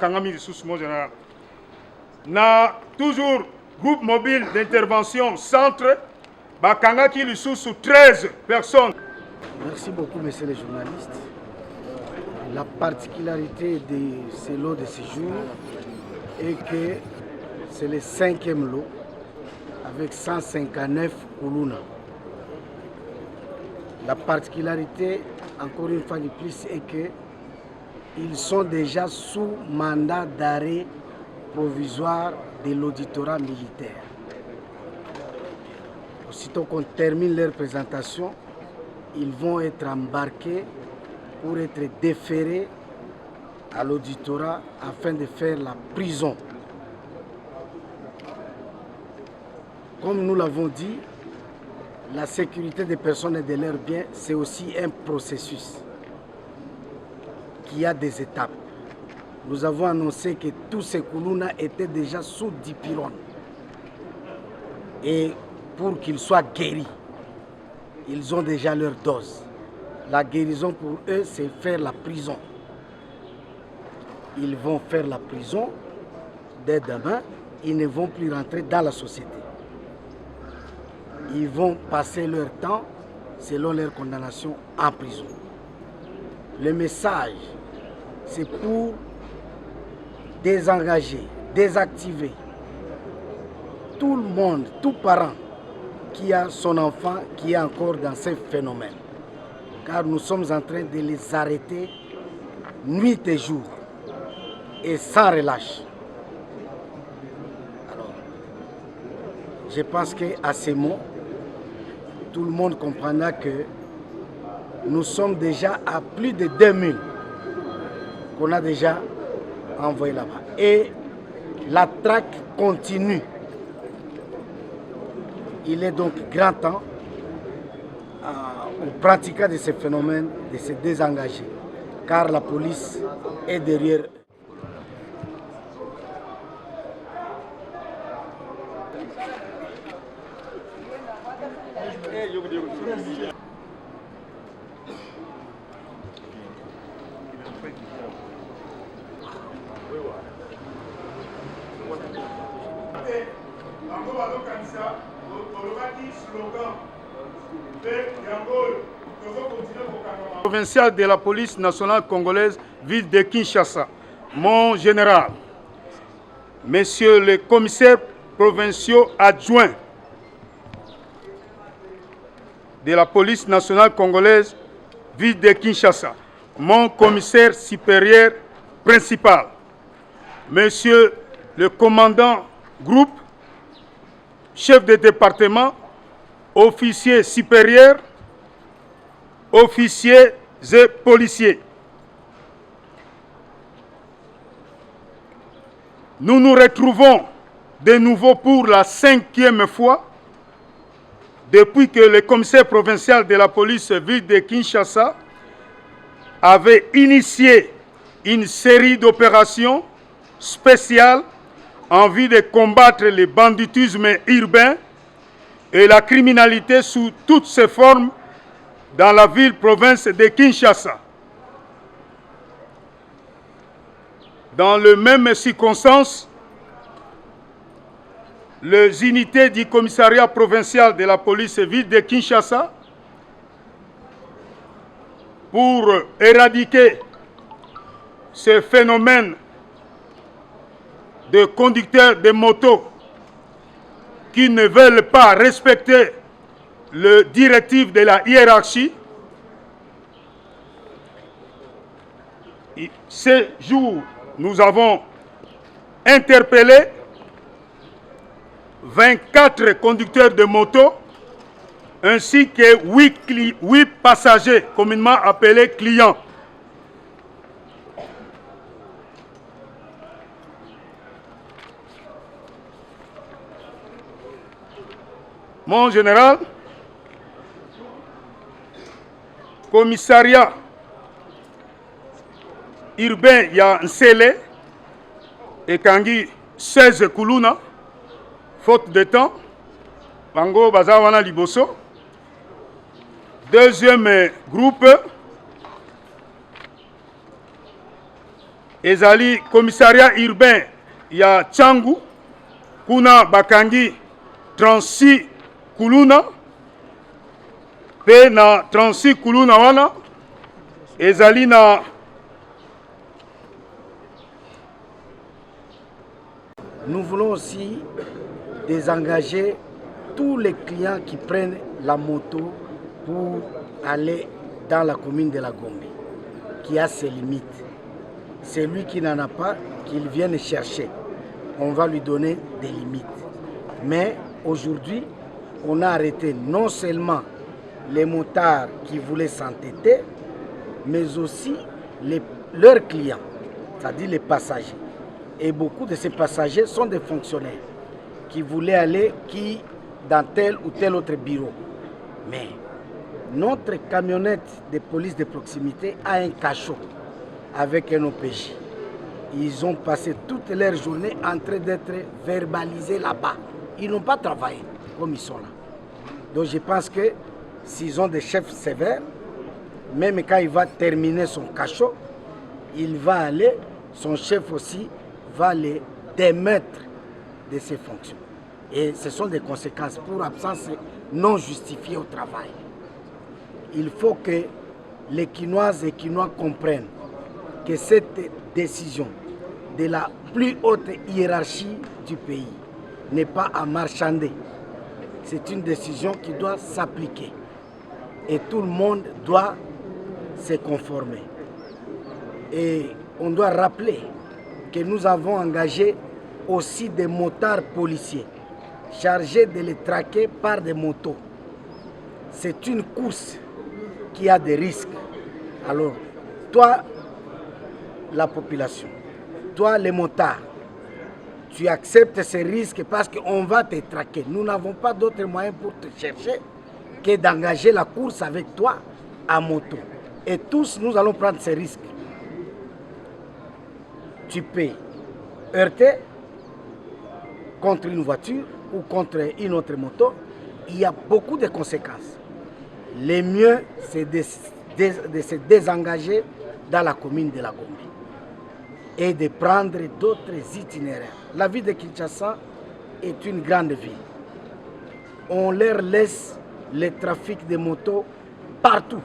Kangami sous mon général. Na toujours groupe mobile d'intervention centre Bakanga qui lui sous 13 personnes. Merci beaucoup, messieurs les journalistes. La particularité de ce lot de séjour est que c'est le 5e lot avec 159 Koulouna. La particularité, encore une fois de plus, est qu'ils sont déjà sous mandat d'arrêt provisoire de l'auditorat militaire. Aussitôt qu'on termine leur présentation, ils vont être embarqués pour être déférés à l'auditorat afin de faire la prison. Comme nous l'avons dit, la sécurité des personnes et de leurs biens, c'est aussi un processus qui a des étapes. Nous avons annoncé que tous ces Koulouna étaient déjà sous 10 pylônes. Et pour qu'ils soient guéris, ils ont déjà leur dose. La guérison pour eux, c'est faire la prison. Ils vont faire la prison dès demain. Ils ne vont plus rentrer dans la société. Ils vont passer leur temps, selon leur condamnation, en prison. Le message, c'est pour désengager, désactiver tout le monde, tout parent qui a son enfant qui est encore dans ces phénomènes. Car nous sommes en train de les arrêter nuit et jour et sans relâche. Alors, je pense qu'à ces mots, tout le monde comprendra que nous sommes déjà à plus de 2000 qu'on a déjà envoyé là-bas. Et la traque continue. Il est donc grand temps aux pratiquants de ces phénomènes de se désengager, car la police est derrière eux. Provincial de la police nationale congolaise, ville de Kinshasa, mon général, messieurs les commissaires provinciaux adjoints de la police nationale congolaise, ville de Kinshasa, mon commissaire supérieur principal, monsieur le commandant groupe, chef de département, officiers supérieurs, officiers et policiers. Nous nous retrouvons de nouveau pour la 5e fois depuis que le commissaire provincial de la police ville de Kinshasa avait initié une série d'opérations spéciales en vue de combattre le banditisme urbain et la criminalité sous toutes ses formes dans la ville-province de Kinshasa. Dans les mêmes circonstances, les unités du commissariat provincial de la police ville de Kinshasa, pour éradiquer ce phénomène de conducteurs de motos qui ne veulent pas respecter les directives de la hiérarchie. Ce jour, nous avons interpellé 24 conducteurs de moto ainsi que 8 passagers communément appelés clients. Mon général, commissariat urbain, il y a Nsele et Kangi 16 Koulouna, faute de temps, Bango Bazawana Liboso. Deuxième groupe, ezali commissariat urbain ya Tchangu kuna bakangi 36 kuluna pe na 36 kuluna wana ezali na nous voulons aussi désengager tous les clients qui prennent la moto pour aller dans la commune de la Gombe, qui a ses limites. Celui qui n'en a pas, qu'il vienne chercher. On va lui donner des limites. Mais aujourd'hui, on a arrêté non seulement les motards qui voulaient s'entêter, mais aussi leurs clients, c'est-à-dire les passagers. Et beaucoup de ces passagers sont des fonctionnaires qui voulaient aller dans tel ou tel autre bureau. Mais notre camionnette de police de proximité a un cachot avec un OPJ. Ils ont passé toute leur journée en train d'être verbalisés là-bas. Ils n'ont pas travaillé comme ils sont là. Donc je pense que s'ils ont des chefs sévères, même quand il va terminer son cachot, il va aller, son chef aussi va les démettre de ses fonctions. Et ce sont des conséquences pour absence non justifiée au travail. Il faut que les Quinoises et Quinois comprennent que cette décision de la plus haute hiérarchie du pays n'est pas à marchander. C'est une décision qui doit s'appliquer. Et tout le monde doit se conformer. Et on doit rappeler que nous avons engagé aussi des motards policiers chargés de les traquer par des motos. C'est une course qui a des risques. Alors, toi, la population, toi, les motards, tu acceptes ces risques parce qu'on va te traquer. Nous n'avons pas d'autre moyen pour te chercher que d'engager la course avec toi à moto. Et tous, nous allons prendre ces risques. Tu peux heurter contre une voiture ou contre une autre moto. Il y a beaucoup de conséquences. Le mieux, c'est de se désengager dans la commune de la Gombe et de prendre d'autres itinéraires. La ville de Kinshasa est une grande ville. On leur laisse le trafic de motos partout,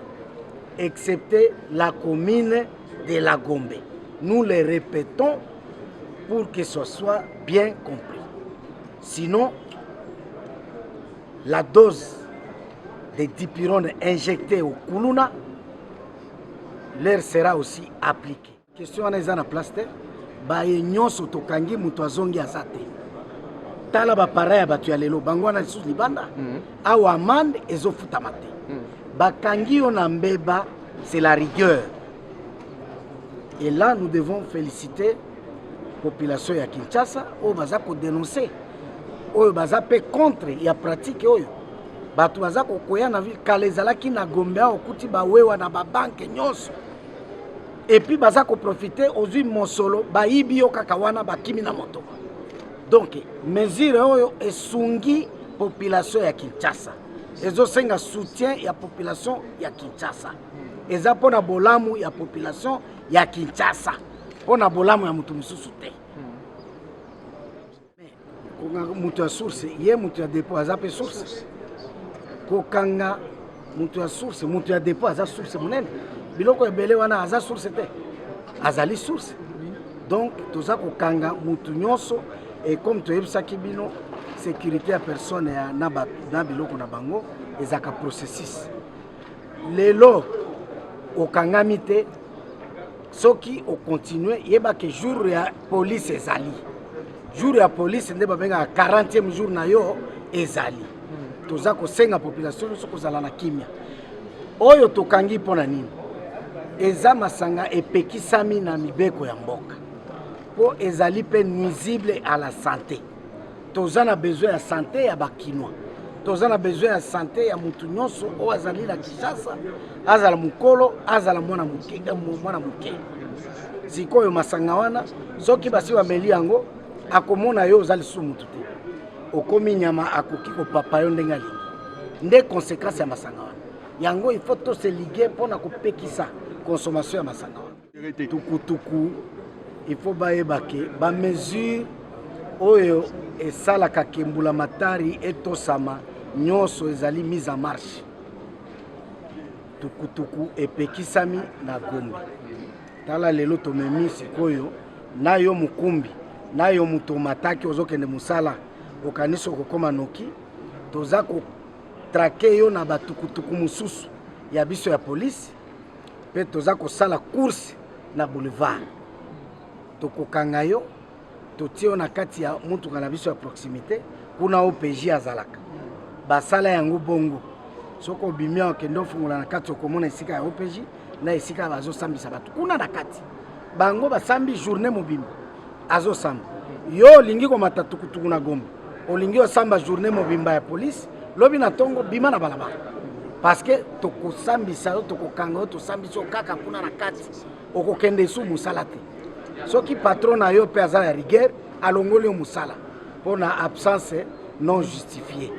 excepté la commune de la Gombe. Nous le répétons pour que ce soit bien compris. Sinon, la dose de dipyrone injectée au Kuluna leur sera aussi appliquée. Question en est en place, baye nyonso tokangi mutu azongi azate. Tala ba paraya batu ya lelo bangwana lisusu libanda awa amande ezofuta te. Bakangi yo na mbeba, c'est la rigueur. Et là, nous devons féliciter la population de Kinshasa, qui va dénoncer, qui va contre la pratique. Batu baza kokoya na ville kalezala ki na Gombe okuti bawewa na ba banque nyonso. Et puis baza ko profiter ozui mosolo bayibi yo kakawana bakimi na moto. Donc mesure oyo esungi population ya Kinshasa. Ezo senga soutien ya population ya Kinshasa. Eza pona bolamu ya population ya Kinshasa. Pona bolamu ya mutu mususu te. Ko mutu ya source, ye mutu ya dépôt azape source. Kokanga mutu ya source, mutu ya dépôt aza source munene. Biloko ebele wana aza source te. Azali source. Donc toza kokanga mutu nyonso et comme tu ebisaki bino sécurité ya personne ya na biloko na bango ezaka processus. Lelo okangami te soki o continuer yeba ke jour ya police ezali. Jour ya police nde babenga 40e jour na yo ezali. Toza kosenga population soko zala na kimia. Oyo tokangi pona nini? Eza masanga epekisami na mibeko ya mboka. Po ezali pe nuisible à la santé. Toza na besoin ya santé ya bakinois. Toza na besoin ya santé ya mutu nyonso o azali na Kinshasa, azala mukolo, azala mwana muke. Sikoyo masanga wana soki basi bameli yango akomona yo ozali su mutu te. Okomi nyama akoki ko papa yo ndenga lingi. Nde conséquence ya masanga wana. Yango il faut to se liguer pona ko pekisa consommation ya masanga wana. Tukutuku il faut bayeba ke ba mesure oyo esalaka kembula matari etosama nyonso ezali mise en marche. Tukutuku epekisami na Gombe. Tala lelo tomemi sikoyo na yo mukumbi na yo muto mataki ozokende musala okaniso kokoma noki toza ko traquer yo na batukutuku mususu ya biso ya police pe toza ko sala course na boulevard tokokanga yo totio na kati ya mutuka na biso ya proximité kuna OPJ azalaka basala yango bongo soko bimia okendo fungola na kati okomona esika ya OPJ na esika bazo sambisa batu kuna na kati bango basambi journée mobimba azo samba yo lingi ko matatukutuku na Gombe olingi osamba journée mobimba ya police lobi na tongo bima na balabala parce que tokosambisa yo tokokanga yo tosambisa kaka kuna na kati okokende su musala te soki patron na yo pe azala ya rigueur alongoli yo musala pona absence non justifiée.